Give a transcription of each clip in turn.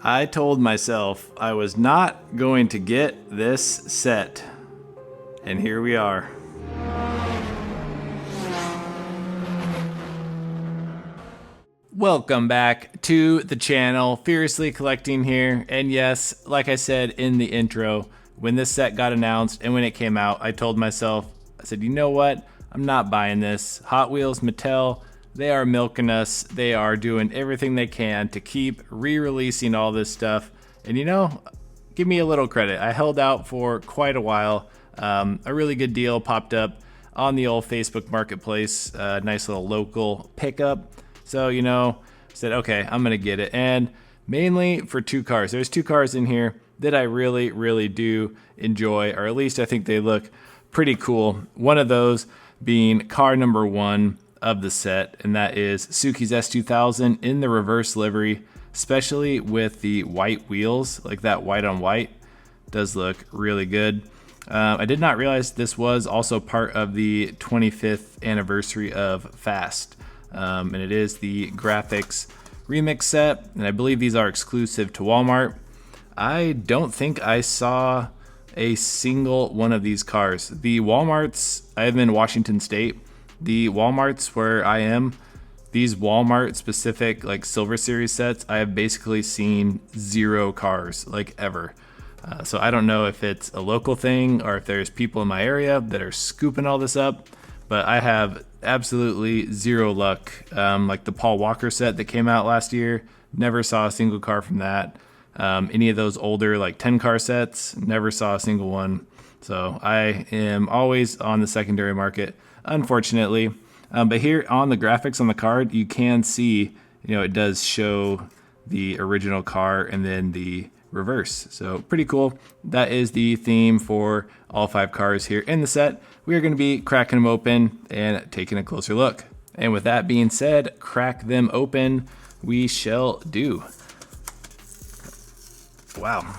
I told myself I was not going to get this set, and here we are. Welcome back to the channel, Furiously Collecting here, and yes, like I said in the intro, when this set got announced and when it came out, I told myself, I said, you know what, I'm not buying this. Hot Wheels, Mattel, they are milking us. They are doing everything they can to keep re-releasing all this stuff. And you know, give me a little credit. I held out for quite a while. A really good deal popped up on the old Facebook Marketplace. Nice little local pickup. So, you know, I said, okay, I'm gonna get it. And mainly for two cars. There's two cars in here that I really do enjoy, or at least I think they look pretty cool. One of those being car number one of the set, and that is Suki's S2000 in the reverse livery, especially with the white wheels. Like that white on white does look really good. I did not realize this was also part of the 25th anniversary of Fast, and it is the graphics remix set, and I believe these are exclusive to Walmart. I don't think I saw a single one of these cars. The Walmarts, I am in Washington State. The Walmarts where I am, these Walmart specific like Silver Series sets, I have basically seen zero cars like ever. So I don't know if it's a local thing or if there's people in my area that are scooping all this up, but I have absolutely zero luck. Like the Paul Walker set that came out last year, never saw a single car from that. Any of those older like 10 car sets, never saw a single one. So I am always on the secondary market, unfortunately. But here on the graphics on the card, you can see, you know, it does show the original car and then the reverse. So pretty cool. That is the theme for all 5 cars here in the set. We are going to be cracking them open and taking a closer look. And with that being said, crack them open we shall do. Wow.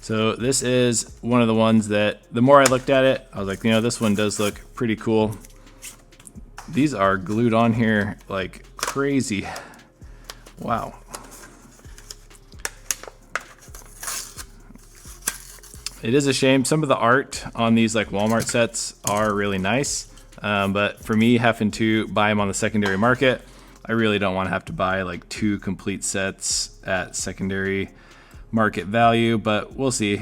So this is one of the ones that the more I looked at it, I was like, you know, this one does look pretty cool. These are glued on here like crazy. Wow. It is a shame. Some of the art on these like Walmart sets are really nice. But for me, having to buy them on the secondary market, I really don't want to have to buy like 2 complete sets at secondary market value, but we'll see.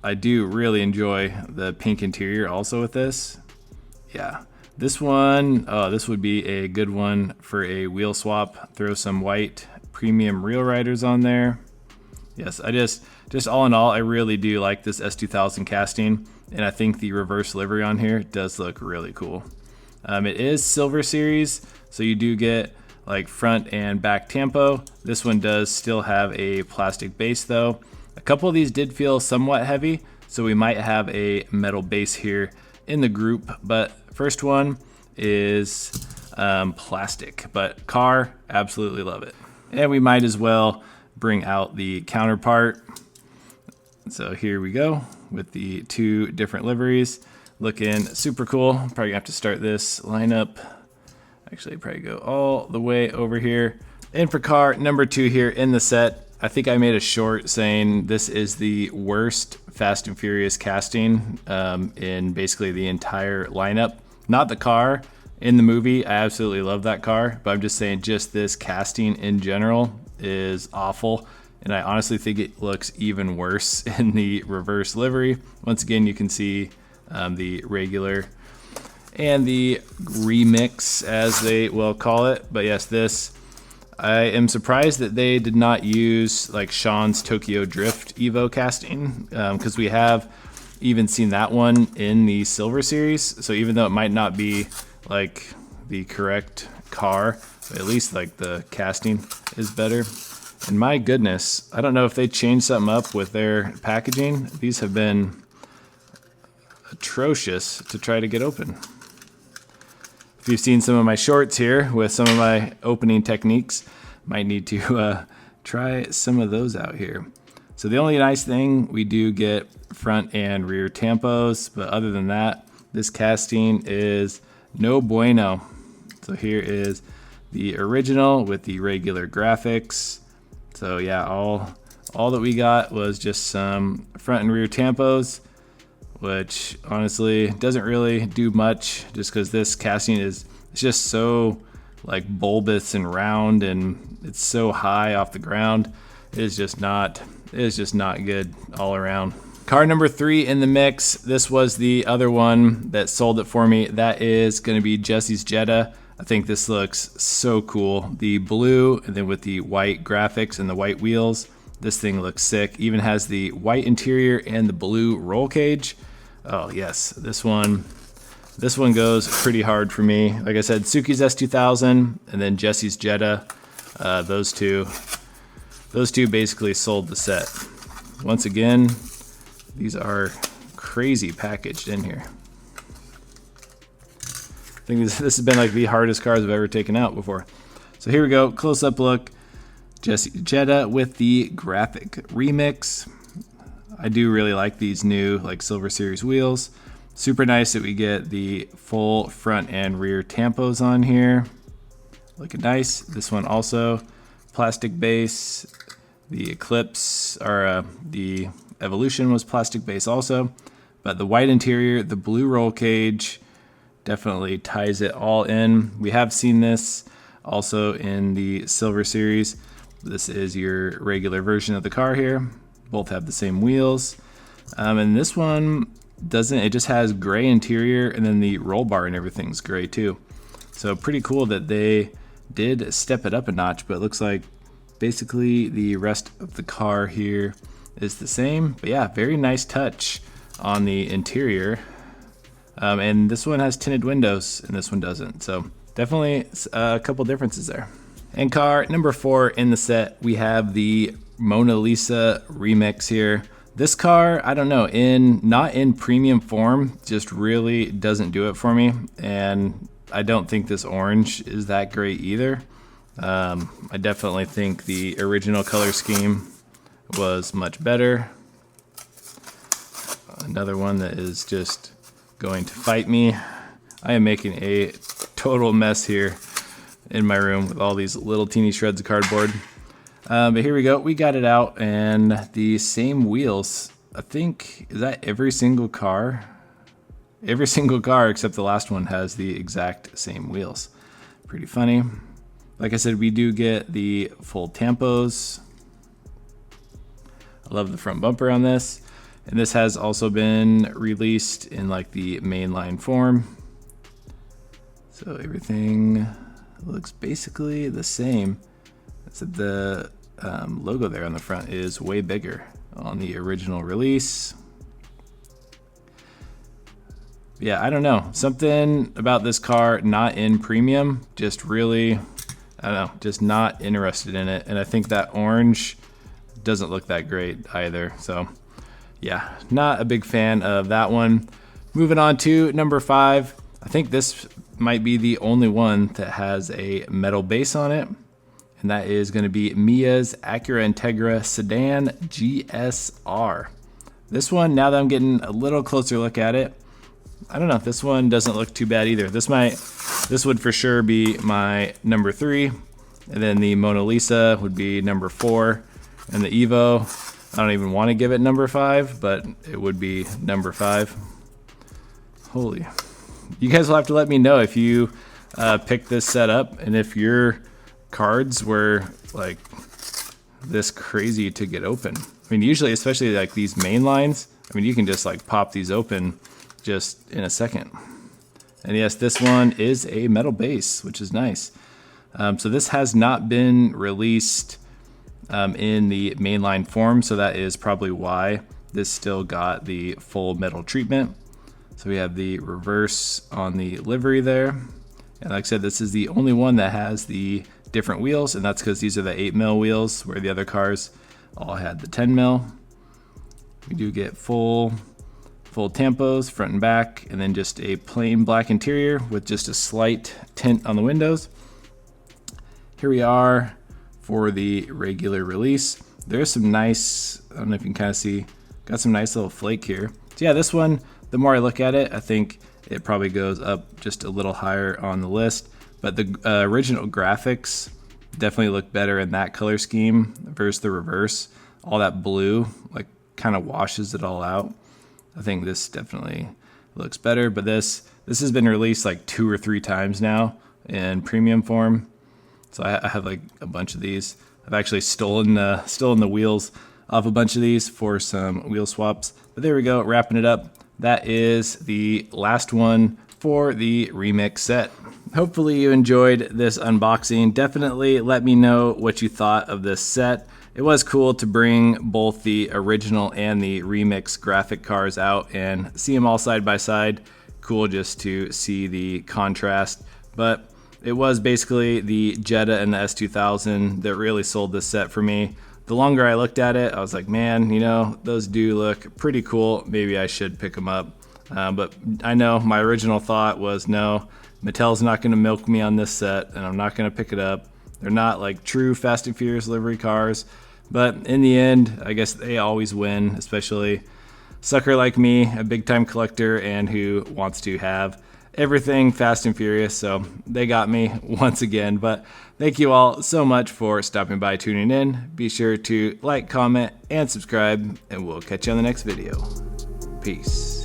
I do really enjoy the pink interior also with this. Yeah, this one, this would be a good one for a wheel swap. Throw some white premium Real Riders on there. Yes, I just all in all, I really do like this S2000 casting, and I think the reverse livery on here does look really cool. It is Silver Series, so you do get like front and back tampo. This one does still have a plastic base though. A couple of these did feel somewhat heavy, so we might have a metal base here in the group, but first one is plastic, but car, absolutely love it. And we might as well bring out the counterpart. So here we go with the 2 different liveries, looking super cool. Probably gonna have to start this lineup. Actually, probably go all the way over here. And for car number 2 here in the set, I think I made a short saying this is the worst Fast and Furious casting in basically the entire lineup. Not the car in the movie. I absolutely love that car, but I'm just saying just this casting in general is awful. And I honestly think it looks even worse in the reverse livery. Once again, you can see the regular and the remix, as they will call it. But yes, this, I am surprised that they did not use like Sean's Tokyo Drift Evo casting, because we have even seen that one in the Silver Series. So even though it might not be like the correct car, at least like the casting is better. And my goodness, I don't know if they changed something up with their packaging. These have been atrocious to try to get open. If you've seen some of my shorts here with some of my opening techniques, might need to try some of those out here. So the only nice thing, we do get front and rear tampos, but other than that, this casting is no bueno. So here is the original with the regular graphics. So yeah, all that we got was just some front and rear tampos, which honestly doesn't really do much, just because this casting it's just so like bulbous and round, and it's so high off the ground. It is just not good all around. Car number 3 in the mix. This was the other one that sold it for me. That is going to be Jesse's Jetta. I think this looks so cool. The blue and then with the white graphics and the white wheels. This thing looks sick. Even has the white interior and the blue roll cage. Oh yes, this one goes pretty hard for me. Like I said, Suki's S2000 and then Jesse's Jetta. Those two basically sold the set. Once again, these are crazy packaged in here. I think this has been like the hardest cars I've ever taken out before. So here we go, close-up look. Jetta with the graphic remix. I do really like these new like Silver Series wheels. Super nice that we get the full front and rear tampos on here. Looking nice. This one also plastic base. The Eclipse or the Evolution was plastic base also, but the white interior, the blue roll cage definitely ties it all in. We have seen this also in the Silver Series. This is your regular version of the car here. Both have the same wheels. And this one doesn't, it just has gray interior, and then the roll bar and everything's gray too. So pretty cool that they did step it up a notch, but it looks like basically the rest of the car here is the same. But yeah, very nice touch on the interior. And this one has tinted windows and this one doesn't. So definitely a couple differences there. And car number 4 in the set, we have the Mona Lisa remix here. This car, I don't know, not in premium form, just really doesn't do it for me. And I don't think this orange is that great either. I definitely think the original color scheme was much better. Another one that is just going to fight me. I am making a total mess here in my room with all these little teeny shreds of cardboard. But here we go, we got it out, and the same wheels. I think, is that every single car? Every single car except the last one has the exact same wheels. Pretty funny. Like I said, we do get the full tampos. I love the front bumper on this. And this has also been released in like the mainline form. So everything looks basically the same. Except the logo there on the front is way bigger on the original release. Yeah, I don't know. Something about this car not in premium, just really, I don't know, just not interested in it. And I think that orange doesn't look that great either. So yeah, not a big fan of that one. Moving on to number 5. I think this might be the only one that has a metal base on it. And that is going to be Mia's Acura Integra Sedan GSR. This one, now that I'm getting a little closer look at it, I don't know, this one doesn't look too bad either. This would for sure be my number 3. And then the Mona Lisa would be number 4. And the Evo, I don't even want to give it number 5, but it would be number 5. Holy. You guys will have to let me know if you picked this setup and if your cards were like this crazy to get open. I mean, usually, especially like these main lines, I mean, you can just like pop these open just in a second. And yes, this one is a metal base, which is nice. So this has not been released in the mainline form, so that is probably why this still got the full metal treatment. So we have the reverse on the livery there. And like I said, this is the only one that has the different wheels, and that's because these are the 8mm wheels, where the other cars all had the 10mm. We do get full tampos, front and back, and then just a plain black interior with just a slight tint on the windows. Here we are for the regular release. There's some nice, I don't know if you can kind of see, got some nice little flake here. So yeah, this one, the more I look at it, I think it probably goes up just a little higher on the list. But the original graphics definitely look better in that color scheme versus the reverse, all that blue like kind of washes it all out. I think this definitely looks better, but this has been released like 2 or 3 times now in premium form. So I have like a bunch of these. I've actually stolen the wheels off a bunch of these for some wheel swaps. But there we go, wrapping it up. That is the last one for the remix set. Hopefully you enjoyed this unboxing. Definitely let me know what you thought of this set. It was cool to bring both the original and the remix graphic cars out and see them all side by side. Cool just to see the contrast. But it was basically the Jetta and the S2000 that really sold this set for me. The longer I looked at it, I was like, man, you know, those do look pretty cool. Maybe I should pick them up. But I know my original thought was, no, Mattel's not going to milk me on this set, and I'm not going to pick it up. They're not like true Fast and Furious livery cars. But in the end, I guess they always win, especially sucker like me, a big time collector and who wants to have everything Fast and Furious. So they got me once again. But thank you all so much for stopping by, tuning in. Be sure to like, comment, and subscribe, and we'll catch you on the next video. Peace.